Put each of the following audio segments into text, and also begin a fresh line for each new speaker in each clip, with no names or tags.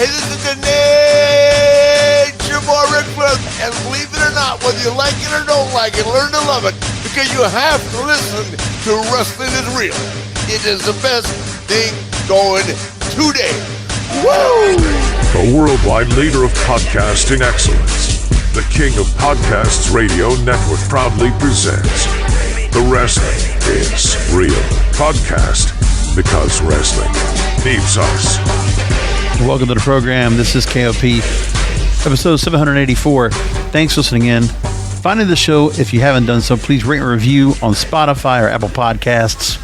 Hey, this is the Nature Boy Rick Flair, and believe it or not, whether you like it or don't like it, learn to love it, because you have to listen to Wrestling is Real. It is the best thing going today. Woo!
The worldwide leader of podcasting excellence, the king of podcasts radio network proudly presents The Wrestling is Real podcast, because wrestling needs us.
Welcome to the program. This is KOP, episode 784. Thanks for listening in. Finding the show, if you haven't done so, please rate and review on Spotify or Apple Podcasts.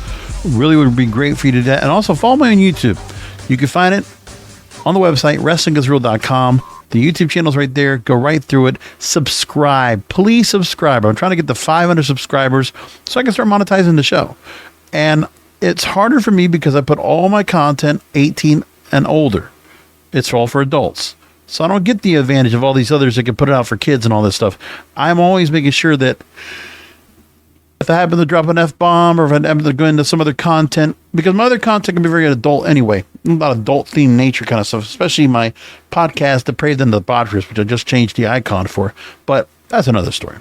Really would be great for you to do that. And also follow me on YouTube. You can find it on the website, wrestlingisreal.com. The YouTube channel's right there. Go right through it. Subscribe. Please subscribe. I'm trying to get to 500 subscribers so I can start monetizing the show. And it's harder for me because I put all my content 18 and older. It's all for adults. So I don't get the advantage of all these others that can put it out for kids and all this stuff. I'm always making sure that if I happen to drop an F-bomb or if I happen to go into some other content, because my other content can be very adult anyway, a lot of adult-themed nature kind of stuff, especially my podcast, Depraved and the Debaucherous, which I just changed the icon for. But that's another story.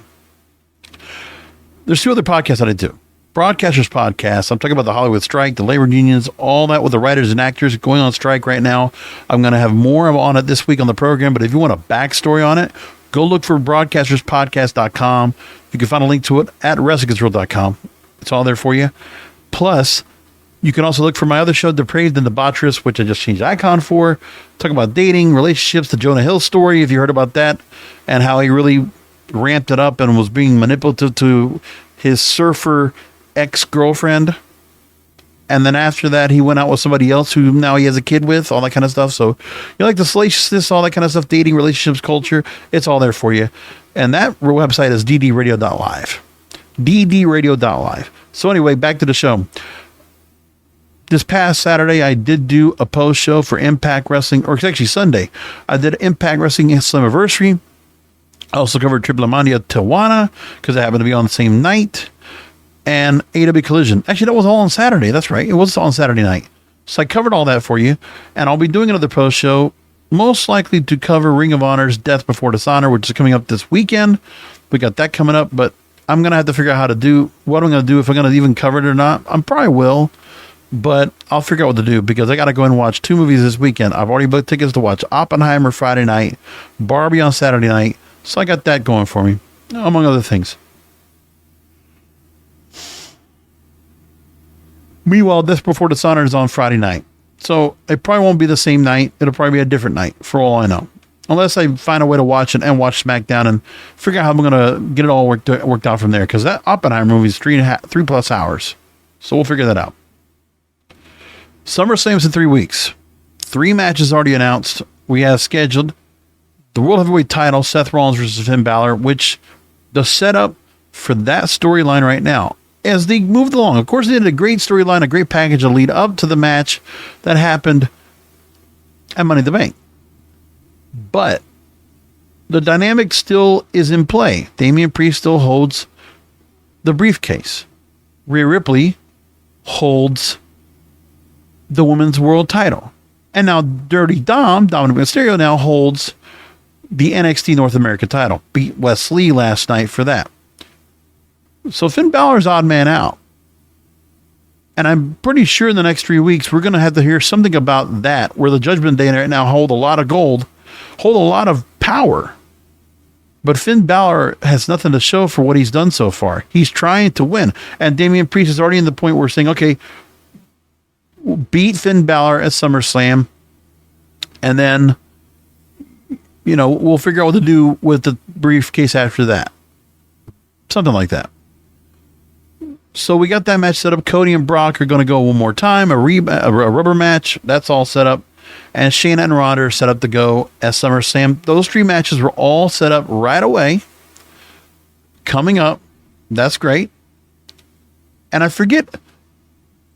There's two other podcasts that I do. Broadcasters Podcast. I'm talking about the Hollywood strike, the labor unions, all that with the writers and actors going on strike right now. I'm going to have more on it this week on the program, but if you want a backstory on it, go look for broadcasterspodcast.com. You can find a link to it at wrestlingisreal.com. It's all there for you. Plus, you can also look for my other show, Depraved and the Debaucherous, which I just changed the icon for. Talking about dating, relationships, the Jonah Hill story, if you heard about that, and how he really ramped it up and was being manipulative to his surfer ex-girlfriend, and then after that he went out with somebody else who now he has a kid with, all that kind of stuff. So you like the salaciousness, all that kind of stuff, dating, relationships, culture, it's all there for you. And that website is ddradio.live. ddradio.live. So anyway, back to the show. This past Saturday I did do a post show for Impact Wrestling, or it's actually Sunday. I did Impact Wrestling Slammiversary. I also covered Triple Mandia Tijuana because I happened to be on the same night. And AW Collision. Actually, that was all on Saturday. That's right. It was on Saturday night. So I covered all that for you. And I'll be doing another post show, most likely to cover Ring of Honor's Death Before Dishonor, which is coming up this weekend. We got that coming up, but I'm going to have to figure out how to do, what I'm going to do, if I'm going to even cover it or not. I probably will, but I'll figure out what to do because I got to go and watch two movies this weekend. I've already booked tickets to watch Oppenheimer Friday night, Barbie on Saturday night. So I got that going for me, among other things. Meanwhile, Death Before Dishonor is on Friday night. So it probably won't be the same night. It'll probably be a different night for all I know. Unless I find a way to watch it and watch SmackDown and figure out how I'm going to get it all worked out from there. Because that Oppenheimer movie is 3+ hours. So we'll figure that out. SummerSlam's in 3 weeks. 3 matches already announced. We have scheduled the World Heavyweight title, Seth Rollins versus Finn Balor, which the setup for that storyline right now, as they moved along. Of course, they did a great storyline, a great package to lead up to the match that happened at Money in the Bank. But the dynamic still is in play. Damian Priest still holds the briefcase. Rhea Ripley holds the women's world title. And now Dirty Dom, Dominic Mysterio, now holds the NXT North America title. Beat Wes Lee last night for that. So Finn Balor's odd man out. And I'm pretty sure in the next 3 weeks, we're going to have to hear something about that, where the Judgment Day right now hold a lot of gold, hold a lot of power. But Finn Balor has nothing to show for what he's done so far. He's trying to win. And Damian Priest is already in the point where we're saying, okay, beat Finn Balor at SummerSlam. And then, we'll figure out what to do with the briefcase after that. Something like that. So we got that match set up. Cody and Brock are going to go one more time. A rubber match. That's all set up. And Shayna and Ronda are set up to go at SummerSlam. Those 3 matches were all set up right away. Coming up. That's great. And I forget,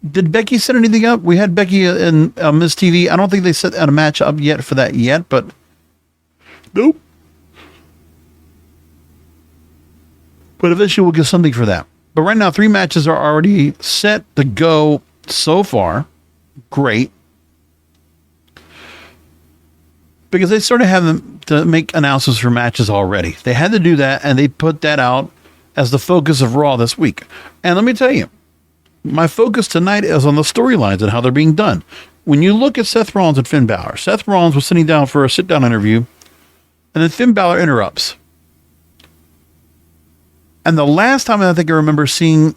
did Becky set anything up? We had Becky and Miz TV. I don't think they set a match up yet for that yet, but nope. But eventually we'll get something for that. But right now, 3 matches are already set to go so far. Great. because they started having to make announcements for matches already. They had to do that, and they put that out as the focus of Raw this week. And let me tell you, my focus tonight is on the storylines and how they're being done. When you look at Seth Rollins and Finn Balor, Seth Rollins was sitting down for a sit-down interview, and then Finn Balor interrupts. And the last time I think I remember seeing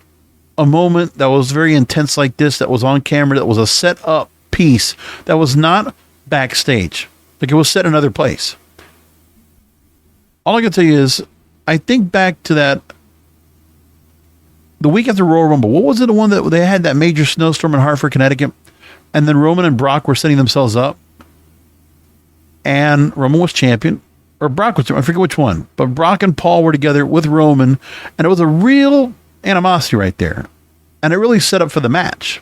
a moment that was very intense like this, that was on camera, that was a set-up piece, that was not backstage. Like it was set in another place. All I can tell you is, I think back to that, the week after Royal Rumble, what was it, the one that they had that major snowstorm in Hartford, Connecticut, and then Roman and Brock were setting themselves up, and Roman was champion, or Brock was, I forget which one, but Brock and Paul were together with Roman, and it was a real animosity right there, and it really set up for the match.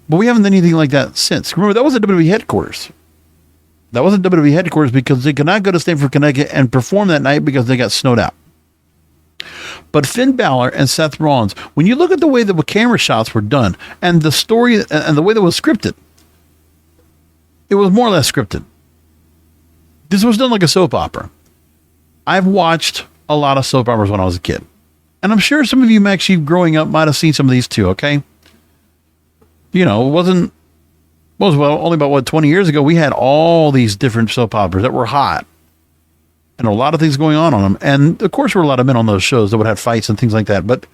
But we haven't done anything like that since. Remember, that was at WWE headquarters. That wasn't WWE headquarters because they could not go to Stamford, Connecticut and perform that night because they got snowed out. But Finn Balor and Seth Rollins, when you look at the way that the camera shots were done and the story and the way that was scripted, it was more or less scripted. This was done like a soap opera. I've watched a lot of soap operas when I was a kid. And I'm sure some of you actually growing up might have seen some of these too, okay? You know, it wasn't, well, only about 20 years ago, we had all these different soap operas that were hot. And a lot of things going on them. And of course, there were a lot of men on those shows that would have fights and things like that. But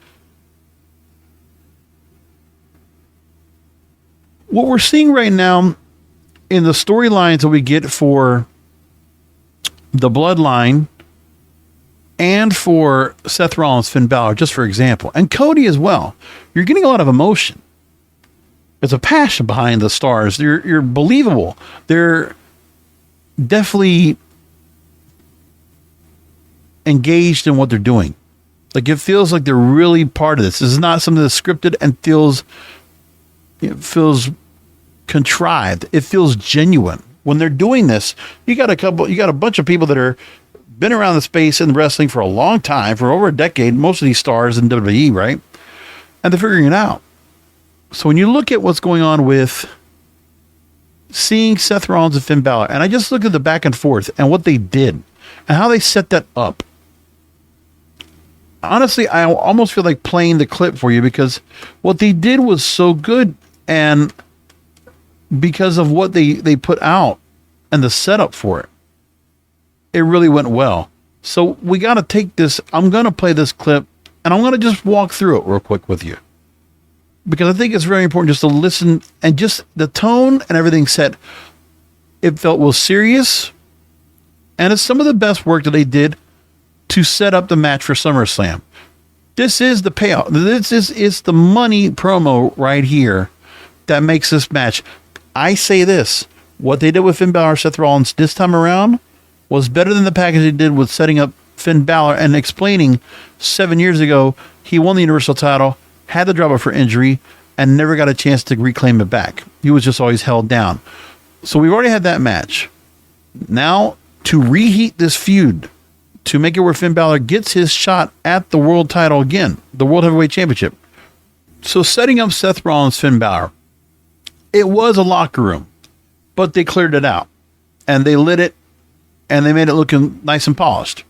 what we're seeing right now in the storylines that we get for the Bloodline and for Seth Rollins, Finn Balor, just for example, and Cody as well, you're getting a lot of emotion. There's a passion behind the stars. You're believable. They're definitely engaged in what they're doing. Like, it feels like they're really part of this. This is not something that's scripted and feels contrived. It feels genuine. When they're doing this, you got a bunch of people that are been around the space in wrestling for a long time, for over a decade, most of these stars in WWE, right? And they're figuring it out. So when you look at what's going on with seeing Seth Rollins and Finn Balor, and I just look at the back and forth and what they did and how they set that up. Honestly, I almost feel like playing the clip for you because what they did was so good, and because of what they put out and the setup for it, it really went well. So we got to take this. I'm going to play this clip, and I'm going to just walk through it real quick with you, because I think it's very important just to listen, and just the tone and everything set. It felt was serious, and it's some of the best work that they did to set up the match for SummerSlam. This is the payout. It's the money promo right here that makes this match. I say this, what they did with Finn Balor, Seth Rollins this time around was better than the package they did with setting up Finn Balor and explaining 7 years ago he won the Universal title, had to drop it for injury, and never got a chance to reclaim it back. He was just always held down. So we've already had that match. Now, to reheat this feud, to make it where Finn Balor gets his shot at the world title again, the World Heavyweight Championship. So setting up Seth Rollins, Finn Balor, it was a locker room, but they cleared it out, and they lit it, and they made it looking nice and polished.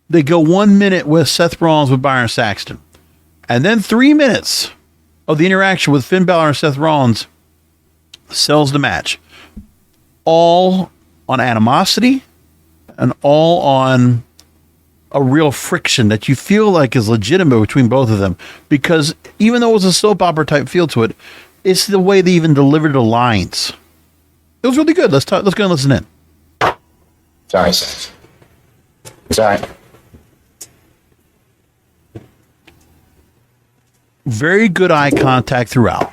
They go 1 minute with Seth Rollins with Byron Saxton, and then 3 minutes of the interaction with Finn Balor and Seth Rollins sells the match. All on animosity and all on a real friction that you feel like is legitimate between both of them, because even though it was a soap opera type feel to it, it's the way they even delivered the lines. It was really good. Let's go and listen in.
Sorry, Seth. It's all right.
Very good eye contact throughout.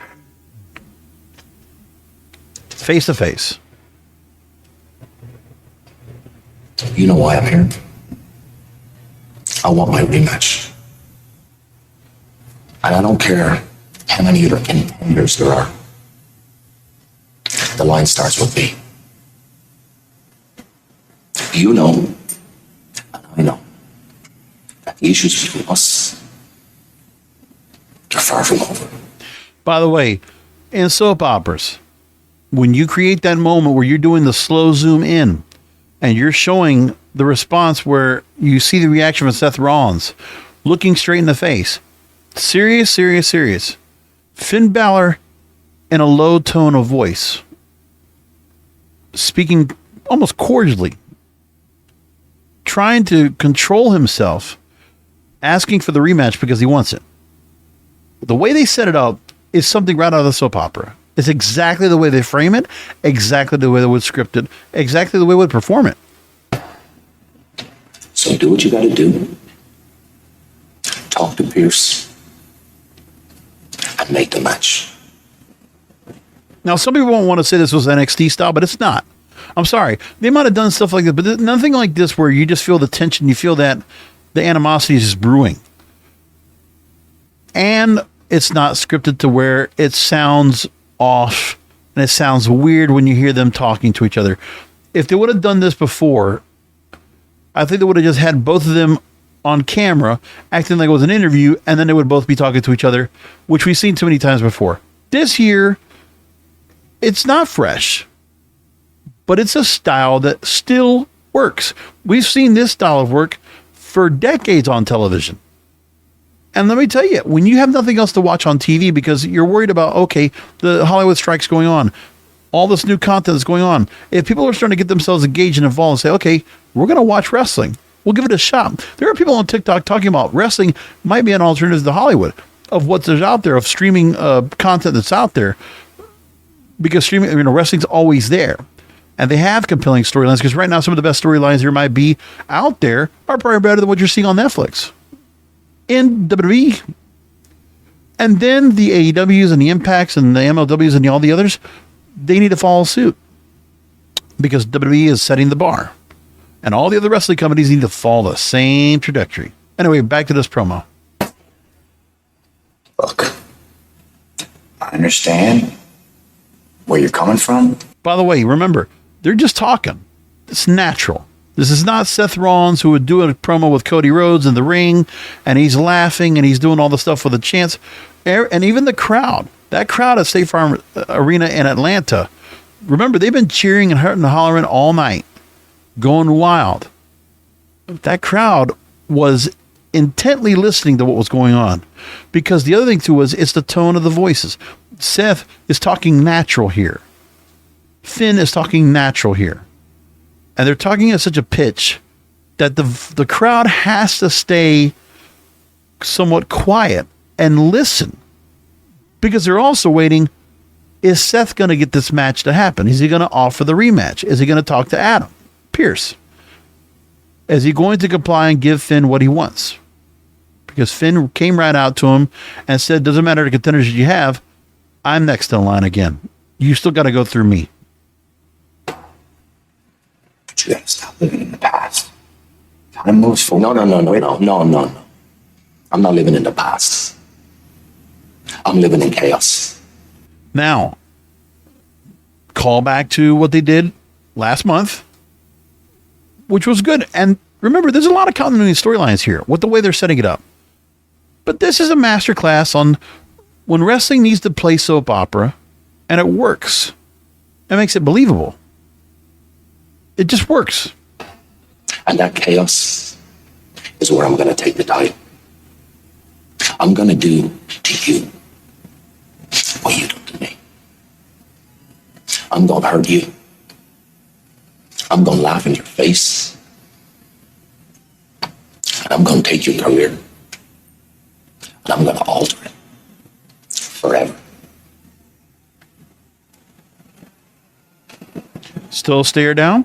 Face to face.
You know why I'm here? I want my rematch. And I don't care how many other contenders there are. The line starts with me. You know, and I know, that the issues between us are far from over.
By the way, in soap operas, when you create that moment where you're doing the slow zoom in and you're showing the response where you see the reaction from Seth Rollins looking straight in the face, serious. Finn Balor in a low tone of voice, speaking almost cordially, trying to control himself, asking for the rematch because he wants it. The way they set it up is something right out of the soap opera. It's exactly the way they frame it, exactly the way they would script it, exactly the way they would perform it.
So do what you got to do. Talk to Pierce and make the match.
Now, some people won't want to say this was NXT style, but it's not. I'm sorry. They might have done stuff like that, but nothing like this where you just feel the tension, you feel that the animosity is just brewing. And it's not scripted to where it sounds off and it sounds weird when you hear them talking to each other. If they would have done this before, I think they would have just had both of them on camera acting like it was an interview, and then they would both be talking to each other, which we've seen too many times before. This year, it's not fresh, but it's a style that still works. We've seen this style of work for decades on television. And let me tell you, when you have nothing else to watch on TV because you're worried about, okay, the Hollywood strike's going on, all this new content is going on. If people are starting to get themselves engaged and involved and say, okay, we're going to watch wrestling, we'll give it a shot. There are people on TikTok talking about wrestling might be an alternative to Hollywood of what there's out there, of streaming content that's out there. Because streaming, wrestling's always there. And they have compelling storylines, because right now some of the best storylines there might be out there are probably better than what you're seeing on Netflix. In WWE. And then the AEWs and the Impacts and the MLWs and all the others, they need to follow suit. Because WWE is setting the bar. And all the other wrestling companies need to follow the same trajectory. Anyway, back to this promo.
Look, I understand where you're coming from.
By the way, remember, they're just talking. It's natural. This is not Seth Rollins, who would do a promo with Cody Rhodes in the ring, and he's laughing, and he's doing all the stuff with a chance. And even the crowd, that crowd at State Farm Arena in Atlanta, remember, they've been cheering and hollering all night, going wild. That crowd was intently listening to what was going on. Because the other thing, too, was it's the tone of the voices. Seth is talking natural here. Finn is talking natural here. And they're talking at such a pitch that the crowd has to stay somewhat quiet and listen. Because they're also waiting, is Seth going to get this match to happen? Is he going to offer the rematch? Is he going to talk to Adam Pierce? Is he going to comply and give Finn what he wants? Because Finn came right out to him and said, doesn't matter the contenders you have, I'm next in line again. You still got to go through me.
You gotta stop living in the past. Time moves forward. No. I'm not living in the past. I'm living in chaos.
Now, call back to what they did last month, which was good. And remember, there's a lot of continuity storylines here with the way they're setting it up. But this is a masterclass on when wrestling needs to play soap opera, and it works. It makes it believable. It just works.
And that chaos is where I'm going to take the title. I'm going to do to you what you do to me. I'm going to hurt you. I'm going to laugh in your face. And I'm going to take your career. And I'm going to alter it forever.
Still stare down?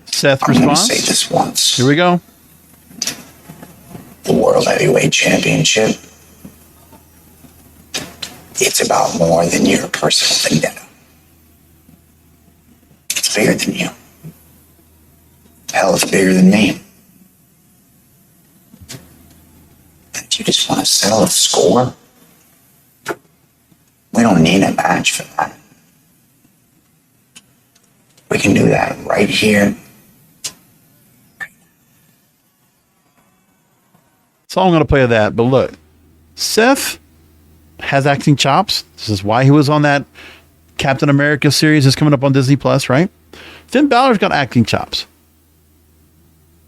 Seth
I'm going to
responds.
say this once.
Here we go.
The World Heavyweight Championship, it's about more than your personal vendetta. It's bigger than you. Hell, it's bigger than me. And you just want to settle a score? We don't need a match for that. We can do that right here.
So I'm going to play that. But look, Seth has acting chops. This is why he was on that Captain America series is coming up on Disney Plus, right? Finn Balor's got acting chops.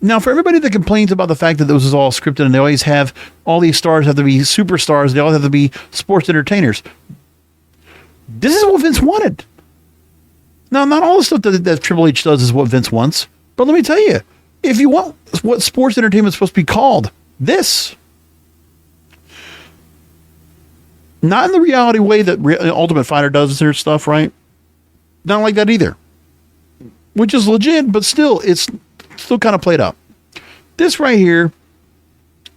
Now, for everybody that complains about the fact that this is all scripted and they always have all these stars have to be superstars, they all have to be sports entertainers. This is what Vince wanted. Now, not all the stuff that Triple H does is what Vince wants, but let me tell you, if you want what sports entertainment is supposed to be called, this. Not in the reality way that Ultimate Fighter does their stuff, right? Not like that either. Which is legit, but still, it's still kind of played up. This right here,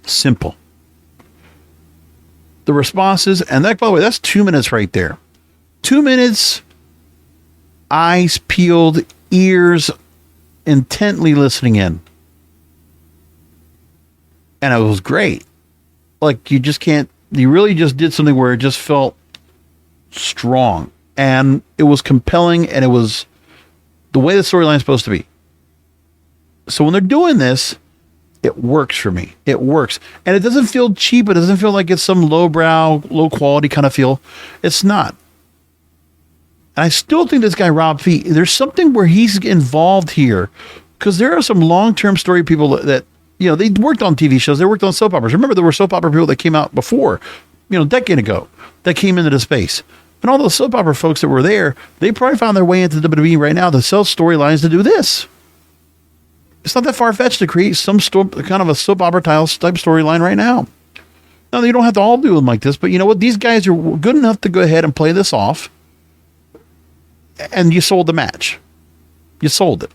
simple. The responses, and that, by the way, that's 2 minutes right there. 2 minutes, eyes peeled, ears intently listening in. And it was great. Like, you really just did something where it just felt strong. And it was compelling, and it was the way the storyline is supposed to be. So when they're doing this, it works for me. It works. And it doesn't feel cheap. It doesn't feel like it's some lowbrow, low quality kind of feel. It's not. And I still think this guy, Rob Fee, there's something where he's involved here, because there are some long-term story people that, you know, they worked on TV shows. They worked on soap operas. Remember, there were soap opera people that came out before, you know, a decade ago, that came into the space. And all those soap opera folks that were there, they probably found their way into WWE right now to sell storylines to do this. It's not that far-fetched to create some kind of a soap opera type storyline right now. Now, you don't have to all do them like this, but you know what? These guys are good enough to go ahead and play this off. And you sold the match. You sold it.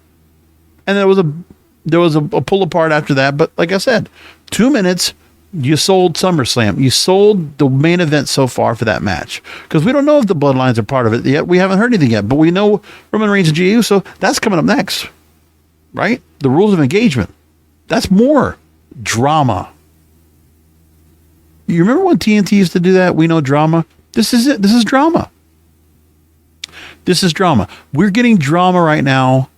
And there was a pull apart after that. But like I said, 2 minutes, you sold SummerSlam. You sold the main event so far for that match. Because we don't know if the Bloodlines are part of it yet. We haven't heard anything yet. But we know Roman Reigns and Jey Uso, that's coming up next. Right? The rules of engagement. That's more drama. You remember when TNT used to do that? We know drama. This is it. This is drama. This is drama. We're getting drama right now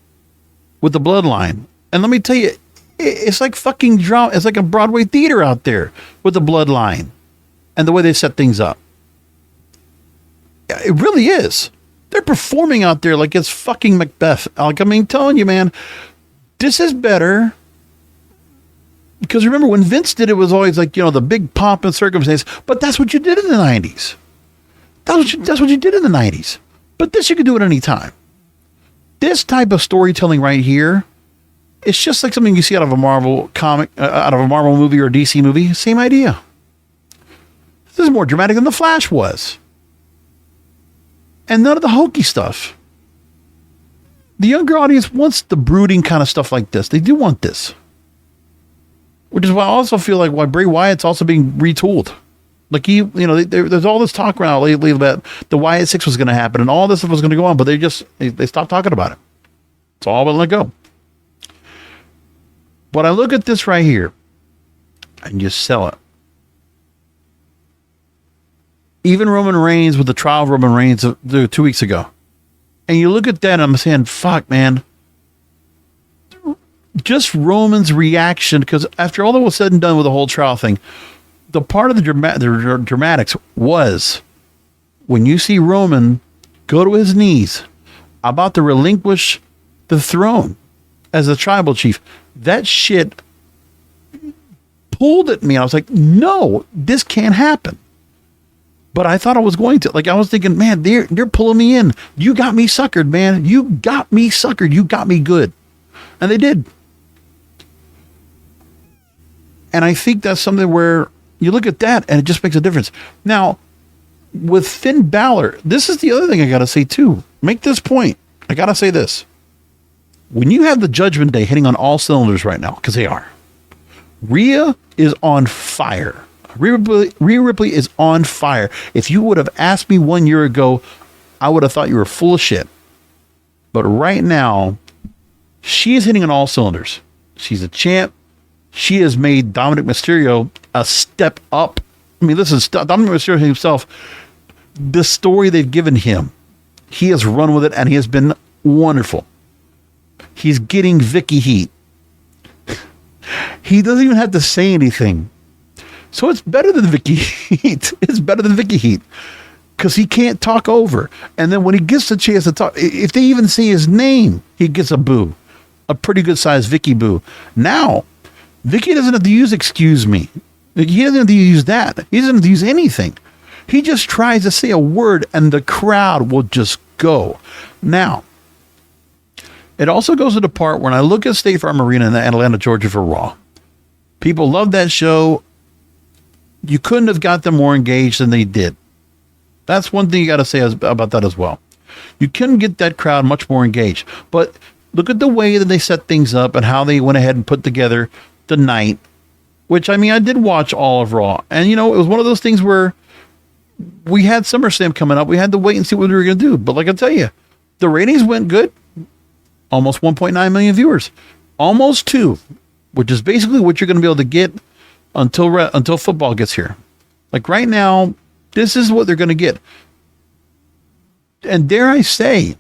with the Bloodline. And let me tell you, it's like fucking drama. It's like a Broadway theater out there with the Bloodline and the way they set things up. It really is. They're performing out there like it's fucking Macbeth. Like, I mean, telling you, man, this is better. Because remember, when Vince did it, was always like, you know, the big pomp and circumstance. But that's what you did in the 90s. That's what you did in the 90s. But this, you can do it any time. This type of storytelling right here, it's just like something you see out of a Marvel comic, out of a Marvel movie or a DC movie. Same idea. This is more dramatic than The Flash was. And none of the hokey stuff. The younger audience wants the brooding kind of stuff like this. They do want this. Which is why I also feel like why Bray Wyatt's also being retooled. Like, there's all this talk around lately about the Wyatt 6 was going to happen and all this stuff was going to go on, but they stopped talking about it. It's all but let go. But I look at this right here and just sell it. Even Roman Reigns with the trial of Roman Reigns 2 weeks ago. And you look at that and I'm saying, fuck, man. Just Roman's reaction, because after all that was said and done with the whole trial thing, the part of the dramatics was when you see Roman go to his knees about to relinquish the throne as a tribal chief. That shit pulled at me. I was like, no, this can't happen. But I thought I was going to. Like, I was thinking, man, they're pulling me in. You got me suckered, man. You got me suckered. You got me good. And they did. And I think that's something where you look at that and it just makes a difference. Now, with Finn Balor, this is the other thing I got to say too. Make this point. I got to say this. When you have the Judgment Day hitting on all cylinders right now, because they are, Rhea is on fire. Rhea Ripley is on fire. If you would have asked me 1 year ago, I would have thought you were full of shit. But right now, she is hitting on all cylinders. She's a champ. She has made Dominic Mysterio a step up. I mean, listen, Dominic Mysterio himself, the story they've given him, he has run with it and he has been wonderful. He's getting Vicky heat. He doesn't even have to say anything. So it's better than Vicky heat. It's better than Vicky heat. because he can't talk over. And then when he gets the chance to talk, if they even say his name, he gets a boo, a pretty good sized Vicky boo. Now, Vicky doesn't have to use excuse me. He doesn't have to use that. He doesn't have to use anything. He just tries to say a word and the crowd will just go. Now, it also goes to the part when I look at State Farm Arena in Atlanta, Georgia for Raw. People love that show. You couldn't have got them more engaged than they did. That's one thing you got to say about that as well. You couldn't get that crowd much more engaged. But look at the way that they set things up and how they went ahead and put together the night, which, I mean, I did watch all of Raw. And, you know, it was one of those things where we had SummerSlam coming up. We had to wait and see what we were going to do. But like I tell you, the ratings went good. Almost 1.9 million viewers. Almost 2, which is basically what you're going to be able to get until football gets here. Like right now, this is what they're going to get. And dare I say,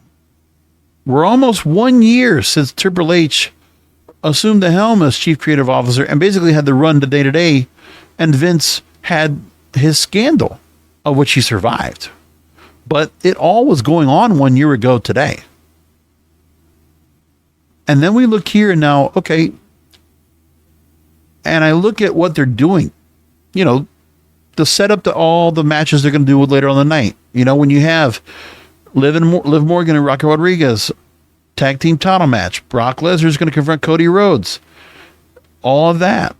we're almost 1 year since Triple H assumed the helm as chief creative officer and basically had to run the day-to-day, and Vince had his scandal, of which he survived. But it all was going on 1 year ago today. And then we look here now, okay, and I look at what they're doing, you know, the setup to all the matches they're going to do later on the night. You know, when you have Liv Morgan and Rocky Rodriguez tag team title match, Brock Lesnar is going to confront Cody Rhodes, all of that.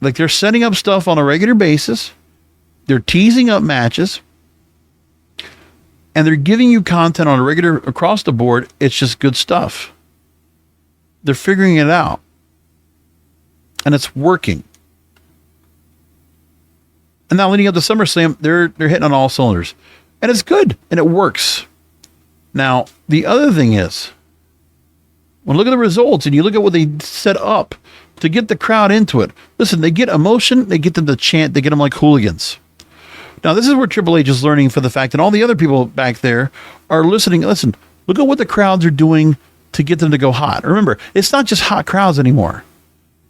Like, they're setting up stuff on a regular basis. They're teasing up matches, and they're giving you content on a regular across the board. It's just good stuff. They're figuring it out, and it's working. And now leading up to SummerSlam, they're hitting on all cylinders, and it's good, and it works. Now, the other thing is, when you look at the results and you look at what they set up to get the crowd into it, listen, they get emotion, they get them to chant, they get them like hooligans. Now, this is where Triple H is learning for the fact that all the other people back there are listening. Listen, look at what the crowds are doing to get them to go hot. Remember, it's not just hot crowds anymore.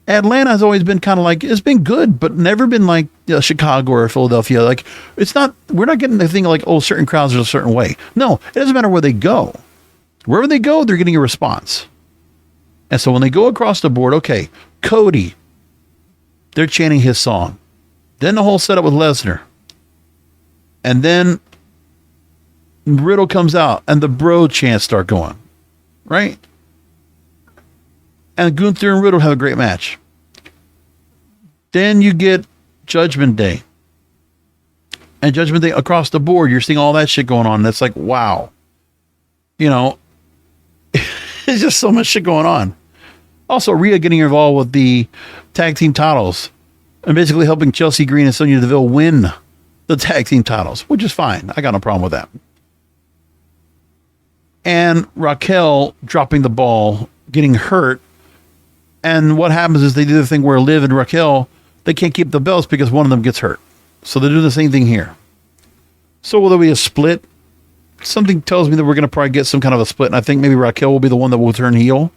Atlanta has always been kind of like, it's been good, but never been like Chicago or Philadelphia. Like, it's not, we're not getting the thing like, oh, certain crowds are a certain way. No, it doesn't matter where they go. Wherever they go, they're getting a response. And so when they go across the board, okay, Cody, they're chanting his song. Then the whole setup with Lesnar. And then Riddle comes out and the bro chants start going. Right? And Gunther and Riddle have a great match. Then you get Judgment Day. And Judgment Day across the board, you're seeing all that shit going on. That's like, wow. You know, there's just so much shit going on. Also, Rhea getting involved with the tag team titles and basically helping Chelsea Green and Sonya Deville win the tag team titles, which is fine. I got no problem with that. And Raquel dropping the ball, getting hurt. And what happens is they do the thing where Liv and Raquel, they can't keep the belts because one of them gets hurt. So they do the same thing here. So will there be a split? Something tells me that we're going to probably get some kind of a split. And I think maybe Raquel will be the one that will turn heel.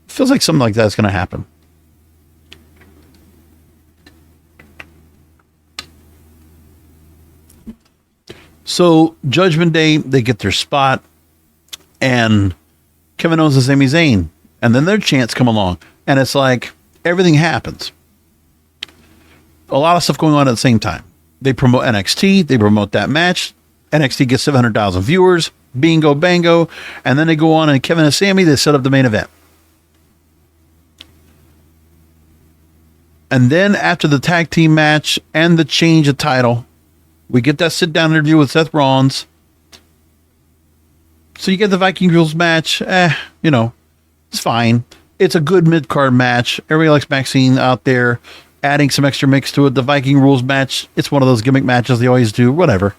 Feels like something like that's going to happen. So Judgment Day, they get their spot. And Kevin Owens and Sami Zayn. And then their chants come along. And it's like everything happens. A lot of stuff going on at the same time. They promote NXT. They promote that match. NXT gets 700,000 viewers. Bingo, bango. And then they go on and Kevin and Sami, they set up the main event. And then after the tag team match and the change of title, we get that sit-down interview with Seth Rollins. So you get the Viking Rules match. You know, it's fine. It's a good mid-card match. Everybody likes Maxine out there, adding some extra mix to it. The Viking Rules match, it's one of those gimmick matches they always do, whatever.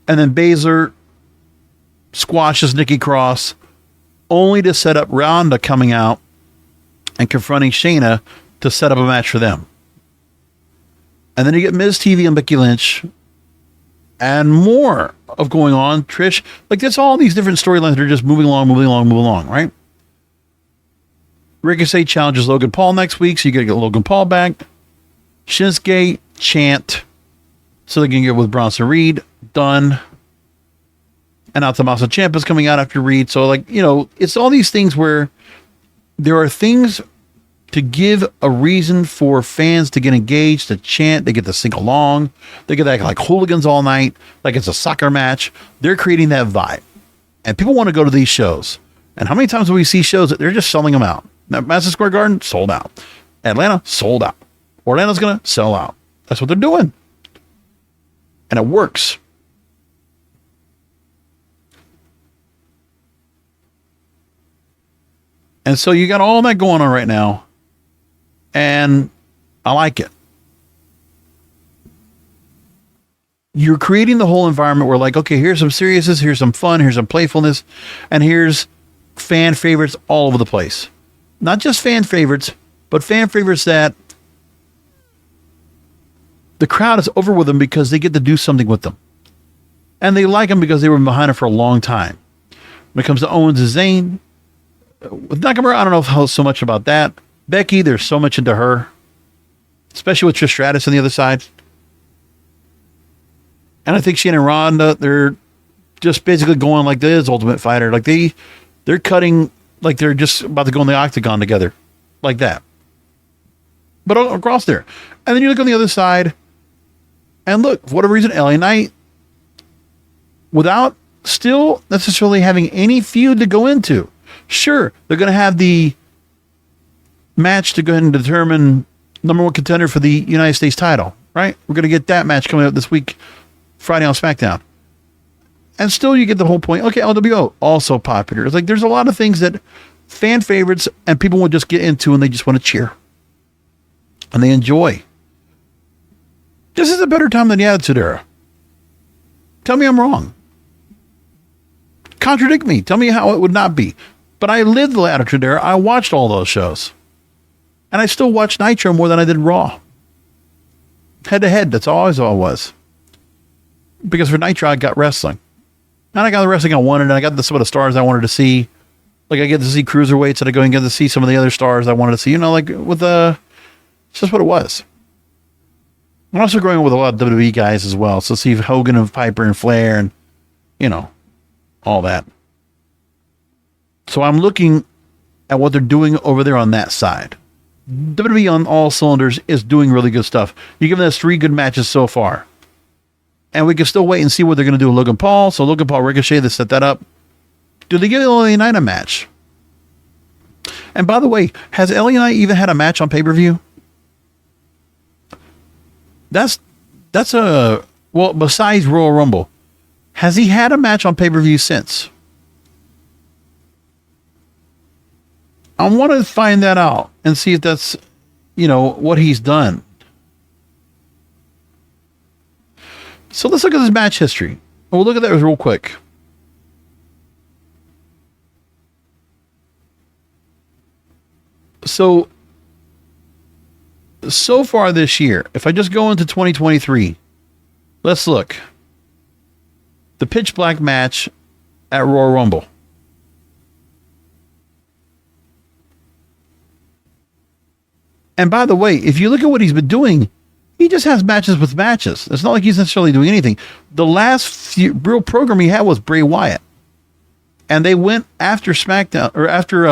And then Baszler squashes Nikki Cross, only to set up Ronda coming out and confronting Shayna to set up a match for them. And then you get Miz TV and Becky Lynch and more of going on. Trish, like there's all these different storylines that are just moving along, right? Ricochet challenges Logan Paul next week, so you got to get Logan Paul back. Shinsuke chant so they can get with Bronson Reed. done. And now Tommaso Ciampa's coming out after Reed. So, like, you know, it's all these things where there are things to give a reason for fans to get engaged, to chant, they get to sing along, they get to act like hooligans all night, like it's a soccer match. They're creating that vibe. And people want to go to these shows. And how many times do we see shows that they're just selling them out? Now, Madison Square Garden, sold out. Atlanta, sold out. Orlando's going to sell out. That's what they're doing. And it works. And so you got all that going on right now. And I like it. You're creating the whole environment where, like, okay, here's some seriousness, here's some fun, here's some playfulness, and here's fan favorites all over the place. Not just fan favorites, but fan favorites that the crowd is over with them because they get to do something with them. And they like them because they were behind it for a long time. When it comes to Owens and Zayn, with Nakamura, I don't know how so much about that. Becky, there's so much into her, especially with Trish Stratus on the other side. And I think Shane and Ronda, they're just basically going like this Ultimate Fighter. Like they're cutting like they're just about to go in the octagon together. Like that. But across there. And then you look on the other side, and look, for whatever reason, LA Knight, without still necessarily having any feud to go into. Sure, they're going to have the match to go ahead and determine number one contender for the United States title, right? We're going to get that match coming up this week, Friday on SmackDown. And still you get the whole point. Okay, LWO, also popular. It's like there's a lot of things that fan favorites and people will just get into and they just want to cheer. And they enjoy. This is a better time than the Attitude Era. Tell me I'm wrong. Contradict me. Tell me how it would not be. But I lived the Attitude Era. I watched all those shows. And I still watch Nitro more than I did Raw. Head to head, that's always all it was. Because for Nitro, I got wrestling. And I got the wrestling I wanted, and I got some of the stars I wanted to see. Like, I get to see cruiserweights, and I go and get to see some of the other stars I wanted to see. You know, like, with it's just what it was. I'm also growing up with a lot of WWE guys as well. So see Hogan and Piper and Flair and, you know, all that. So I'm looking at what they're doing over there on that side. WWE on all cylinders is doing really good stuff. You're giving us 3 good matches so far. And we can still wait and see what they're going to do with Logan Paul. So Logan Paul, Ricochet, they set that up. Do they give LA Knight a match? And by the way, has LA Knight even had a match on pay-per-view? That's well, besides Royal Rumble, has he had a match on pay-per-view since? I want to find that out and see if that's, you know, what he's done. So let's look at this match history. We'll look at that real quick. So far this year, if I just go into 2023, let's look. The Pitch Black match at Royal Rumble. And by the way, if you look at what he's been doing, he just has matches with matches. It's not like he's necessarily doing anything. The last real program he had was Bray Wyatt. And they went after SmackDown, or after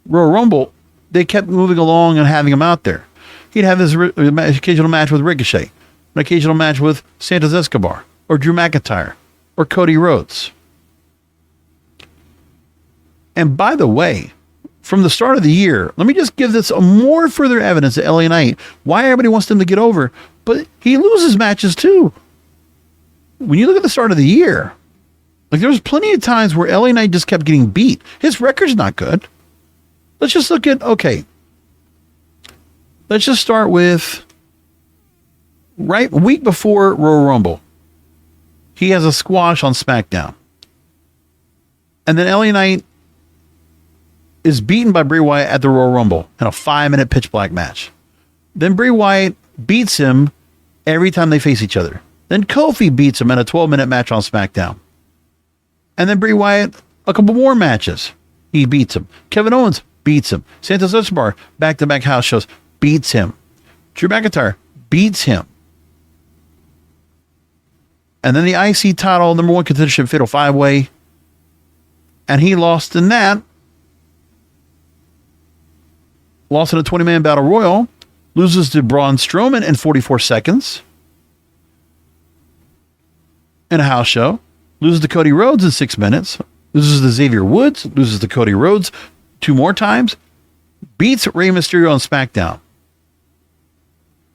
Royal Rumble, they kept moving along and having him out there. He'd have his occasional match with Ricochet, an occasional match with Santos Escobar, or Drew McIntyre, or Cody Rhodes. And by the way, from the start of the year, let me just give this a more further evidence to LA Knight, why everybody wants him to get over, but he loses matches too. When you look at the start of the year, like there was plenty of times where LA Knight just kept getting beat. His record's not good. Let's just look at, okay, let's just start with right week before Royal Rumble. He has a squash on SmackDown. And then LA Knight is beaten by Bray Wyatt at the Royal Rumble in a 5-minute pitch black match. Then Bray Wyatt beats him every time they face each other. Then Kofi beats him in a 12-minute match on SmackDown. And then Bray Wyatt, a couple more matches. He beats him. Kevin Owens beats him. Santos Escobar, back-to-back house shows, beats him. Drew McIntyre beats him. And then the IC title, number one contendership, Fatal 5-Way. And he lost in that. Lost in a 20-man battle royal. Loses to Braun Strowman in 44 seconds. In a house show. Loses to Cody Rhodes in 6 minutes. Loses to Xavier Woods. Loses to Cody Rhodes 2 more times. Beats Rey Mysterio on SmackDown.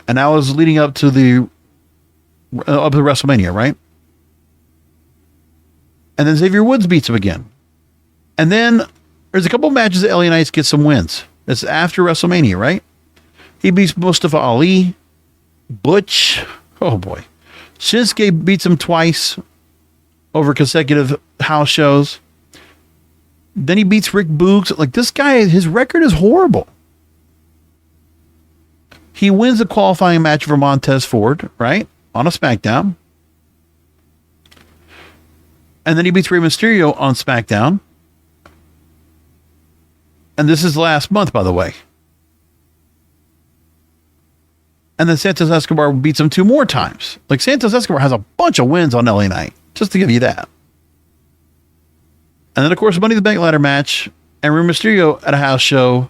And that was leading up to WrestleMania, right? And then Xavier Woods beats him again. And then there's a couple of matches that LA Knights get some wins. It's after WrestleMania, right? He beats Mustafa Ali. Butch. Oh, boy. Shinsuke beats him twice over consecutive house shows. Then he beats Rick Boogs. Like, this guy, his record is horrible. He wins the qualifying match for Montez Ford, right? On a SmackDown. And then he beats Rey Mysterio on SmackDown. And this is last month, by the way. And then Santos Escobar beats him 2 more times. Like, Santos Escobar has a bunch of wins on LA Knight, just to give you that. And then, of course, Money in the Bank ladder match. And Rey Mysterio at a house show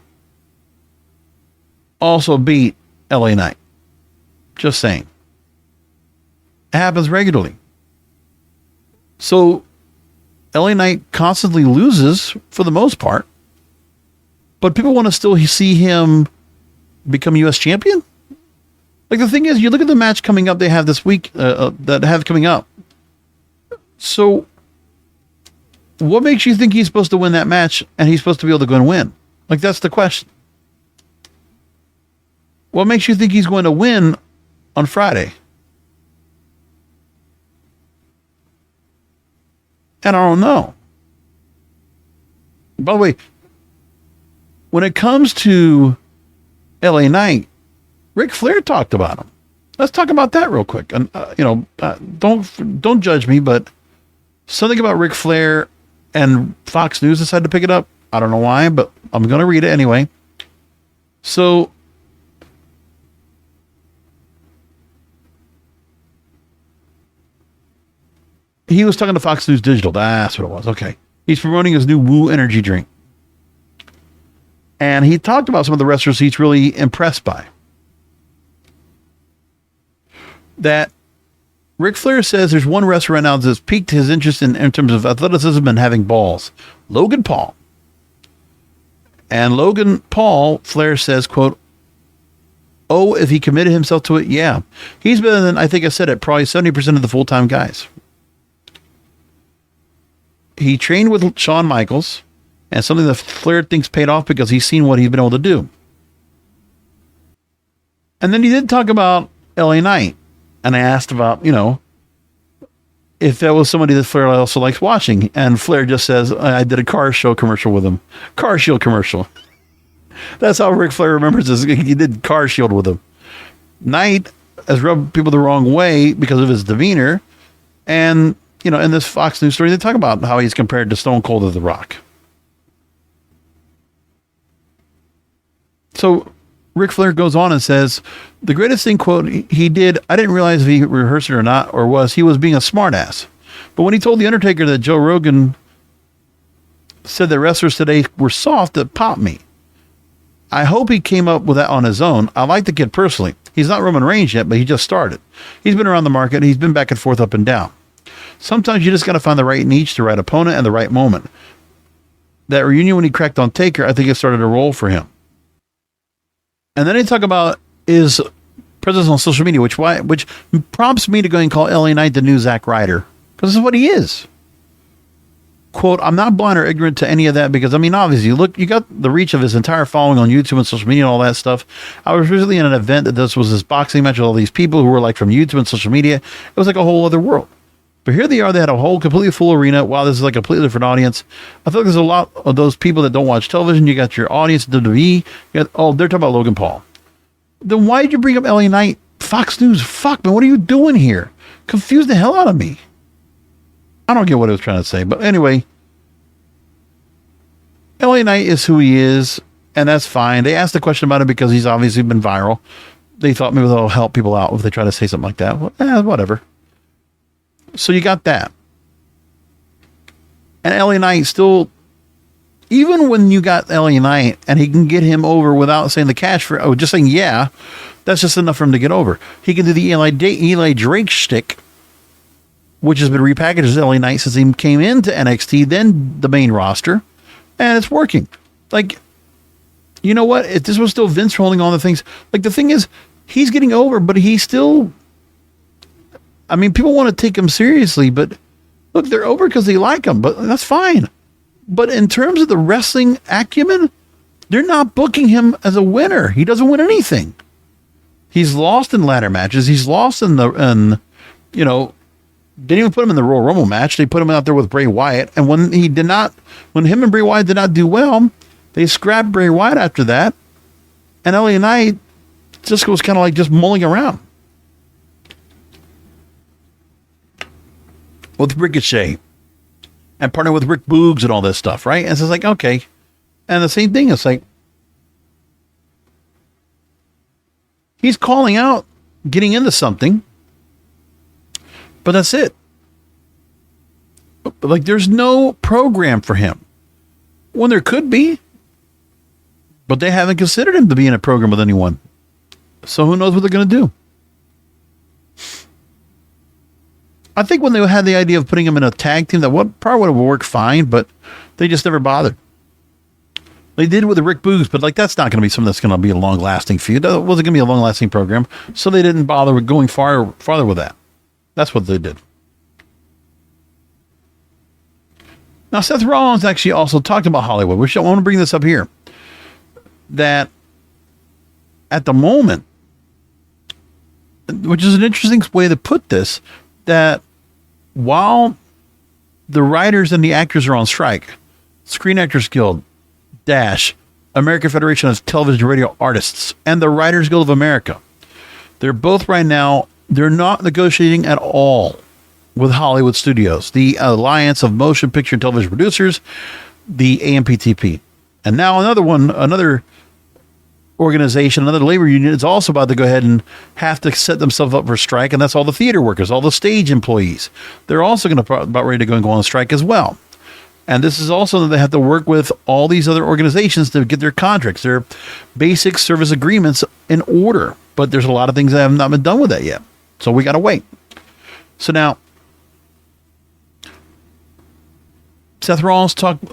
also beat LA Knight. Just saying. It happens regularly. So, LA Knight constantly loses for the most part. But people want to still see him become U.S. champion? Like, the thing is, you look at the match coming up they have this week, that have coming up. So, what makes you think he's supposed to win that match and he's supposed to be able to go and win? Like, that's the question. What makes you think he's going to win on Friday? And I don't know. By the way, when it comes to LA Knight, Ric Flair talked about him. Let's talk about that real quick. And don't judge me, but something about Ric Flair and Fox News decided to pick it up. I don't know why, but I'm going to read it anyway. So, he was talking to Fox News Digital. That's what it was. Okay. He's promoting his new Woo energy drink. And he talked about some of the wrestlers he's really impressed by. That Ric Flair says there's one wrestler right now that's piqued his interest in terms of athleticism and having balls. Logan Paul. And Logan Paul, Flair says, quote, "Oh, if he committed himself to it, yeah. He's better than, I think I said it, probably 70% of the full-time guys. He trained with Shawn Michaels, and something that Flair thinks paid off because he's seen what he's been able to do." And then he did talk about LA Knight. And I asked about, if that was somebody that Flair also likes watching. And Flair just says, "I did a car show commercial with him." Car Shield commercial. That's how Ric Flair remembers this. He did Car Shield with him. Knight has rubbed people the wrong way because of his demeanor. And, in this Fox News story, they talk about how he's compared to Stone Cold or The Rock. So Ric Flair goes on and says, the greatest thing, quote, he did, I didn't realize if he rehearsed it or not, he was being a smartass. But when he told The Undertaker that Joe Rogan said that wrestlers today were soft, it popped me. I hope he came up with that on his own. I like the kid personally. He's not Roman Reigns yet, but he just started. He's been around the market. He's been back and forth, up and down. Sometimes you just got to find the right niche, the right opponent, and the right moment. That reunion when he cracked on Taker, I think it started to roll for him. And then they talk about his presence on social media, which prompts me to go and call LA Knight the new Zack Ryder, because this is what he is. Quote, "I'm not blind or ignorant to any of that because, obviously, look, you got the reach of his entire following on YouTube and social media and all that stuff. I was recently in an event that this was this boxing match with all these people who were like from YouTube and social media. It was like a whole other world. But here they are. They had a whole completely full arena. Wow, this is like a completely different audience. I feel like there's a lot of those people that don't watch television. You got your audience, WWE. They're talking about Logan Paul. Then why did you bring up LA Knight? Fox News. Fuck, man, what are you doing here? Confused the hell out of me. I don't get what I was trying to say. But anyway, LA Knight is who he is, and that's fine. They asked the question about it because he's obviously been viral. They thought maybe that'll help people out if they try to say something like that. Well, whatever. So you got that. And LA Knight still, even when you got LA Knight and he can get him over without saying the cash for, just saying, yeah, that's just enough for him to get over. He can do the Eli Drake shtick, which has been repackaged as LA Knight since he came into NXT, then the main roster, and it's working. Like, you know what? If this was still Vince holding on to things, like the thing is, he's getting over, but he's still, I mean, people want to take him seriously, but look, they're over because they like him, but that's fine. But in terms of the wrestling acumen, they're not booking him as a winner. He doesn't win anything. He's lost in ladder matches. He's lost didn't even put him in the Royal Rumble match. They put him out there with Bray Wyatt. And when him and Bray Wyatt did not do well, they scrapped Bray Wyatt after that. And LA Knight just was kind of like just mulling around. With Ricochet. And partnering with Rick Boogs and all this stuff, right? And so it's like, okay. And the same thing, it's like, he's calling out, getting into something, but that's it. But like, there's no program for him. When there could be, but they haven't considered him to be in a program with anyone. So who knows what they're going to do? I think when they had the idea of putting him in a tag team, that probably would have worked fine, but they just never bothered. They did with the Rick Boogs, but like that's not going to be something that's going to be a long-lasting feud. That wasn't going to be a long-lasting program, so they didn't bother with going farther with that. That's what they did. Now, Seth Rollins actually also talked about Hollywood, which I want to bring this up here. That at the moment, which is an interesting way to put this, that while the writers and the actors are on strike, Screen Actors Guild, Dash, American Federation of Television and Radio Artists, and the Writers Guild of America, they're both right now, they're not negotiating at all with Hollywood studios, the Alliance of Motion Picture and Television Producers, the AMPTP. And now another organization, another labor union is also about to go ahead and have to set themselves up for strike, and that's all the theater workers, all the stage employees. They're also going to about ready to go on strike as well. And this is also that they have to work with all these other organizations to get their contracts, their basic service agreements in order. But there's a lot of things that have not been done with that yet. So we got to wait. So now, Seth Rollins talked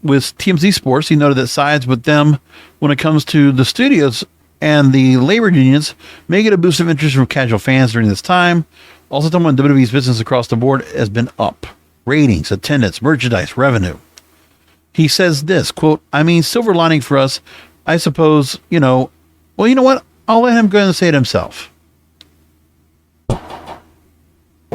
with TMZ Sports. He noted that sides with them when it comes to the studios and the labor unions may get a boost of interest from casual fans during this time. Also, talking about WWE's business across the board has been up. Ratings, attendance, merchandise, revenue. He says this, quote, I mean, silver lining for us, I suppose, well, you know what? I'll let him go and say it himself.